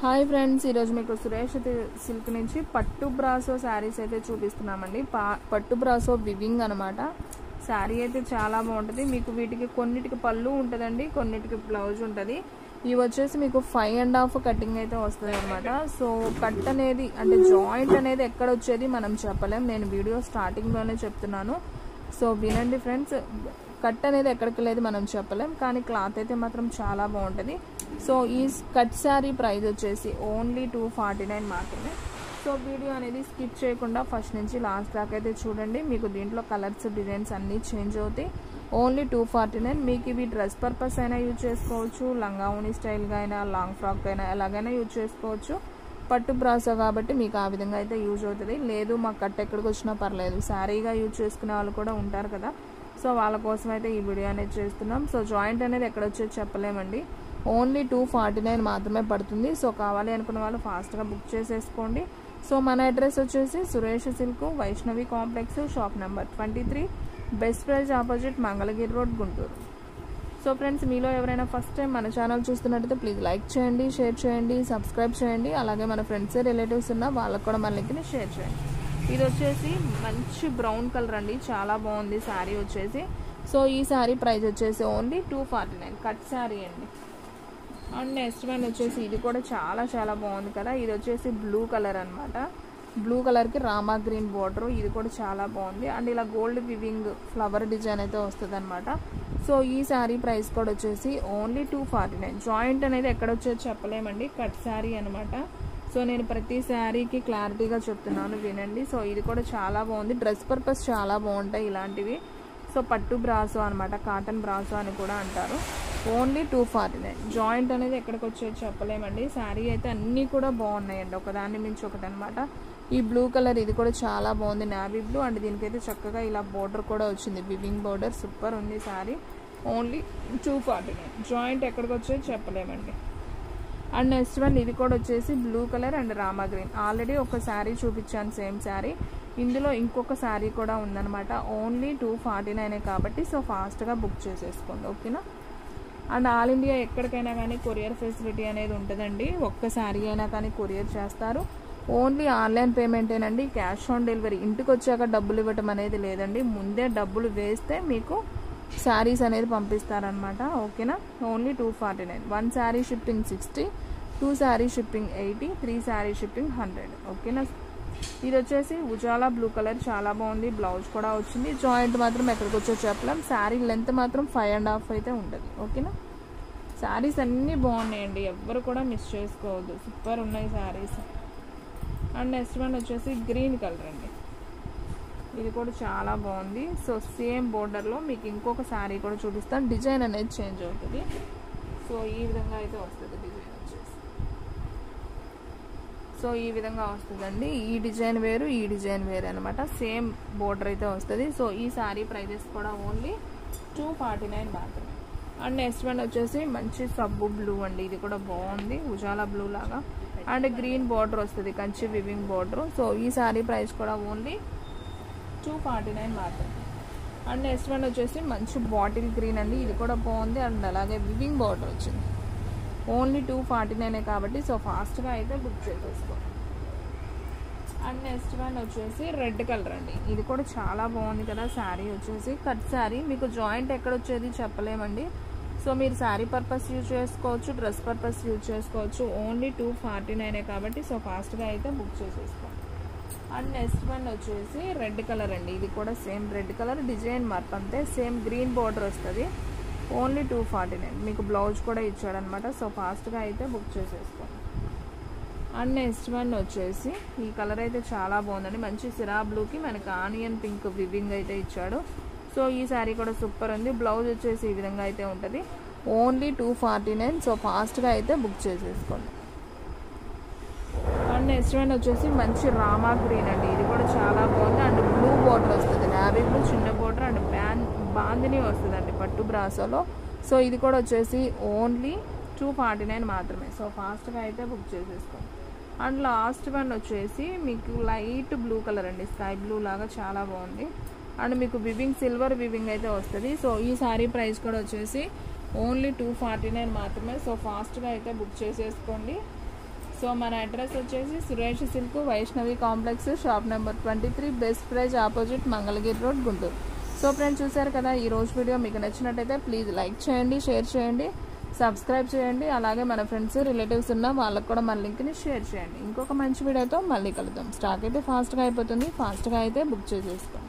Hi friends, ఈరోజు మీకు Suresh silk నుంచి పట్టు బ్రాసో శారీస్ అయితే చూపిస్తున్నామండి. పట్టు బ్రాసో వివింగ్ అనమాట. శారీ అయితే చాలా బాగుంటుంది. మీకు వీటికి కొన్నిటికి పళ్ళు ఉంటుందండి, కొన్నిటికి బ్లౌజ్ ఉంటుంది. ఇవి వచ్చేసి మీకు 5.5 కటింగ్ అయితే వస్తుంది అనమాట. సో కట్ అనేది అంటే జాయింట్ అనేది ఎక్కడ వచ్చేది మనం చెప్పలేం, నేను వీడియో స్టార్టింగ్లోనే చెప్తున్నాను. సో వినండి ఫ్రెండ్స్, కట్ అనేది ఎక్కడికి లేదు మనం చెప్పలేం, కానీ క్లాత్ అయితే మాత్రం చాలా బాగుంటుంది. సో ఈ కట్ శారీ ప్రైస్ వచ్చేసి ఓన్లీ 249 మాత్రమే. సో వీడియో అనేది స్కిప్ చేయకుండా ఫస్ట్ నుంచి లాస్ట్ దాకా అయితే చూడండి. మీకు దీంట్లో కలర్స్ డిజైన్స్ అన్నీ చేంజ్ అవుతాయి. ఓన్లీ 249. మీకు ఇవి డ్రెస్ పర్పస్ అయినా యూజ్ చేసుకోవచ్చు, లంగావుని స్టైల్గా అయినా, లాంగ్ ఫ్రాక్ అయినా ఎలాగైనా యూజ్ చేసుకోవచ్చు. పట్టు బ్రాసో కాబట్టి మీకు ఆ విధంగా అయితే యూజ్ అవుతుంది. లేదు మాకు కట్ ఎక్కడికి వచ్చినా పర్లేదు, శారీగా యూజ్ చేసుకునే వాళ్ళు కూడా ఉంటారు కదా, సో వాళ్ళ కోసం అయితే ఈ వీడియో అనేది చేస్తున్నాం. సో జాయింట్ అనేది ఎక్కడ వచ్చేది చెప్పలేమండి, ఓన్లీ 249 మాత్రమే పడుతుంది. సో కావాలి అనుకున్న వాళ్ళు ఫాస్ట్గా బుక్ చేసేసుకోండి. సో మన అడ్రస్ వచ్చేసి Suresh silk, Vaishnavi complex, shop number 23, best praise opposite, Mangalagiri road, Guntur. So friends, మీలో ఎవరైనా ఫస్ట్ టైం మన ఛానల్ చూస్తున్నట్టయితే ప్లీజ్ లైక్ చేయండి, షేర్ చేయండి, సబ్స్క్రైబ్ చేయండి. అలాగే మన ఫ్రెండ్స్ రిలేటివ్స్ ఉన్న వాళ్ళకు కూడా మన లింక్ని షేర్ చేయండి. ఇది వచ్చేసి మంచి బ్రౌన్ కలర్ అండి, చాలా బాగుంది శారీ వచ్చేసి. సో ఈ శారీ ప్రైస్ వచ్చేసి ఓన్లీ 249, కట్ శారీ అండి. అండ్ నెక్స్ట్ వన్ వచ్చేసి ఇది కూడా చాలా చాలా బాగుంది కదా, ఇది వచ్చేసి బ్లూ కలర్ అనమాట. బ్లూ కలర్కి రామా గ్రీన్ బోర్డర్, ఇది కూడా చాలా బాగుంది. అండ్ ఇలా గోల్డ్ వివింగ్ ఫ్లవర్ డిజైన్ అయితే వస్తుంది అనమాట. సో ఈ శారీ ప్రైస్ కూడా వచ్చేసి ఓన్లీ 249. జాయింట్ అనేది ఎక్కడ వచ్చేది చెప్పలేమండి, కట్ శారీ అనమాట. సో నేను ప్రతి శారీకి క్లారిటీగా చెప్తున్నాను, వినండి. సో ఇది కూడా చాలా బాగుంది, డ్రెస్ పర్పస్ చాలా బాగుంటాయి ఇలాంటివి. సో పట్టు బ్రాసో అనమాట, కాటన్ బ్రాసో అని కూడా అంటారు. ఓన్లీ 249. జాయింట్ అనేది ఎక్కడికి వచ్చేది చెప్పలేమండి. శారీ అయితే అన్నీ కూడా బాగున్నాయండి, ఒకదాన్ని మించి ఒకటి అనమాట. ఈ బ్లూ కలర్ ఇది కూడా చాలా బాగుంది, నావీ బ్లూ. అండ్ దీనికైతే చక్కగా ఇలా బోర్డర్ కూడా వచ్చింది, వివింగ్ బోర్డర్, సూపర్ ఉంది శారీ. ఓన్లీ 249. జాయింట్ ఎక్కడికి వచ్చేది చెప్పలేమండి. అండ్ నెక్స్ట్ వన్ ఇది కూడా వచ్చేసి blue colour and Rama green. Already ఒక శారీ చూపించాను సేమ్ శారీ, ఇందులో ఇంకొక శారీ కూడా ఉందన్నమాట. ఓన్లీ 249 కాబట్టి సో ఫాస్ట్గా బుక్ చేసేసుకోండి, ఓకేనా. అండ్ ఆల్ ఇండియా ఎక్కడికైనా కానీ కొరియర్ ఫెసిలిటీ అనేది ఉంటుందండి. ఒక్క శారీ అయినా కానీ కొరియర్ చేస్తారు. ఓన్లీ ఆన్లైన్ పేమెంటేనండి, క్యాష్ ఆన్ డెలివరీ. ఇంటికి వచ్చాక డబ్బులు ఇవ్వటం అనేది లేదండి, ముందే డబ్బులు వేస్తే మీకు శారీస్ అనేది పంపిస్తారనమాట, ఓకేనా. Only 249. 1 sari shipping 60, 2 sari shipping 80, 3 sari shipping 100, ఓకేనా. ఇది వచ్చేసి ఉజాలా బ్లూ కలర్, చాలా బాగుంది. బ్లౌజ్ కూడా వచ్చింది. జాయింట్ మాత్రం ఎక్కడికి వచ్చో చెప్పలేం. శారీ లెంత్ మాత్రం 5.5 అయితే ఉంటుంది, ఓకేనా. శారీస్ అన్నీ బాగున్నాయండి, ఎవ్వరు కూడా మిస్ చేసుకోవద్దు, సూపర్ ఉన్నాయి శారీస్. అండ్ నెక్స్ట్ వన్ వచ్చేసి గ్రీన్ కలర్ అండి, ఇది కూడా చాలా బాగుంది. సో సేమ్ బోర్డర్లో మీకు ఇంకొక శారీ కూడా చూపిస్తాను, డిజైన్ అనేది చేంజ్ అవుతుంది. సో ఈ విధంగా అయితే వస్తుంది డిజైన్ వచ్చేసి. సో ఈ విధంగా వస్తుందండి, ఈ డిజైన్ వేరు, ఈ డిజైన్ వేరు అనమాట. సేమ్ బోర్డర్ అయితే వస్తుంది. సో ఈ శారీ ప్రైజెస్ కూడా ఓన్లీ 249 మాత్రమే. అండ్ నెక్స్ట్ వన్ వచ్చేసి మంచి సబ్బు బ్లూ అండి, ఇది కూడా బాగుంది, ఉజాలా బ్లూ లాగా. అండ్ గ్రీన్ బోర్డర్ వస్తుంది, కంచి వివింగ్ బోర్డర్. సో ఈ శారీ ప్రైస్ కూడా ఓన్లీ 249 మాత్రమే. అండ్ నెక్స్ట్ వన్ వచ్చేసి మంచి బాటిల్ గ్రీన్ అండి, ఇది కూడా బాగుంది. అండ్ అలాగే వివింగ్ బార్డర్ వచ్చింది. ఓన్లీ 249 కాబట్టి సో ఫాస్ట్గా అయితే బుక్ చేసేసుకోండి. అండ్ నెక్స్ట్ వన్ వచ్చేసి రెడ్ కలర్ అండి, ఇది కూడా చాలా బాగుంది కదా. శారీ వచ్చేసి కట్ శారీ, మీకు జాయింట్ ఎక్కడ వచ్చేది చెప్పలేమండి. సో మీరు శారీ పర్పస్ యూజ్ చేసుకోవచ్చు, డ్రెస్ పర్పస్ యూజ్ చేసుకోవచ్చు. ఓన్లీ 249 కాబట్టి సో ఫాస్ట్గా అయితే బుక్ చేసేసుకోండి. అండ్ నెక్స్ట్ వన్ వచ్చేసి రెడ్ కలర్ అండి, ఇది కూడా సేమ్ రెడ్ కలర్, డిజైన్ మార్పు అంతే, సేమ్ గ్రీన్ బార్డర్ వస్తుంది. ఓన్లీ 249. మీకు బ్లౌజ్ కూడా ఇచ్చాడనమాట. సో ఫాస్ట్గా అయితే బుక్ చేసేసుకోండి. అండ్ నెక్స్ట్ వన్ వచ్చేసి ఈ కలర్ అయితే చాలా బాగుందండి, మంచి సిరా బ్లూకి మనకి ఆనియన్ పింక్ వివింగ్ అయితే ఇచ్చాడు. సో ఈ శారీ కూడా సూపర్ ఉంది. బ్లౌజ్ వచ్చేసి ఈ విధంగా అయితే ఉంటుంది. ఓన్లీ 249. సో ఫాస్ట్గా అయితే బుక్ చేసేసుకోండి. అండ్ నెక్స్ట్ వన్ వచ్చేసి మంచి రామా గ్రీన్ అండి, ఇది కూడా చాలా బాగుంది. అండ్ బ్లూ బోర్డర్ వస్తుంది, నావీ బ్లూ చిన్న బోర్డర్. అండ్ బాందిని వస్తుంది అండి పట్టు బ్రాసోలో. సో ఇది కూడా వచ్చేసి ఓన్లీ 249 మాత్రమే. సో ఫాస్ట్గా అయితే బుక్ చేసేసుకోండి. అండ్ లాస్ట్ వన్ వచ్చేసి మీకు లైట్ బ్లూ కలర్ అండి, స్కై బ్లూ లాగా చాలా బాగుంది. అండ్ మీకు వివింగ్ సిల్వర్ వివింగ్ అయితే వస్తుంది. సో ఈ శారీ ప్రైస్ కూడా వచ్చేసి ఓన్లీ 249 మాత్రమే. సో ఫాస్ట్గా అయితే బుక్ చేసేసుకోండి. సో మన అడ్రస్ వచ్చేసి Suresh silk Vaishnavi complex shop number 23 best praise opposite Mangalagiri road Guntur. So friends చూసారు కదా ఈ రోజు వీడియో మీకు నచ్చినట్టయితే ప్లీజ్ లైక్ చేయండి, షేర్ చేయండి, సబ్స్క్రైబ్ చేయండి. అలాగే మన ఫ్రెండ్స్ రిలేటివ్స్ ఉన్న వాళ్ళకు కూడా మన లింక్ని షేర్ చేయండి. ఇంకొక మంచి వీడియోతో మళ్ళీ కలుద్దాం. స్టాక్ అయితే ఫాస్ట్గా అయిపోతుంది, ఫాస్ట్గా అయితే బుక్ చేసేస్తాం.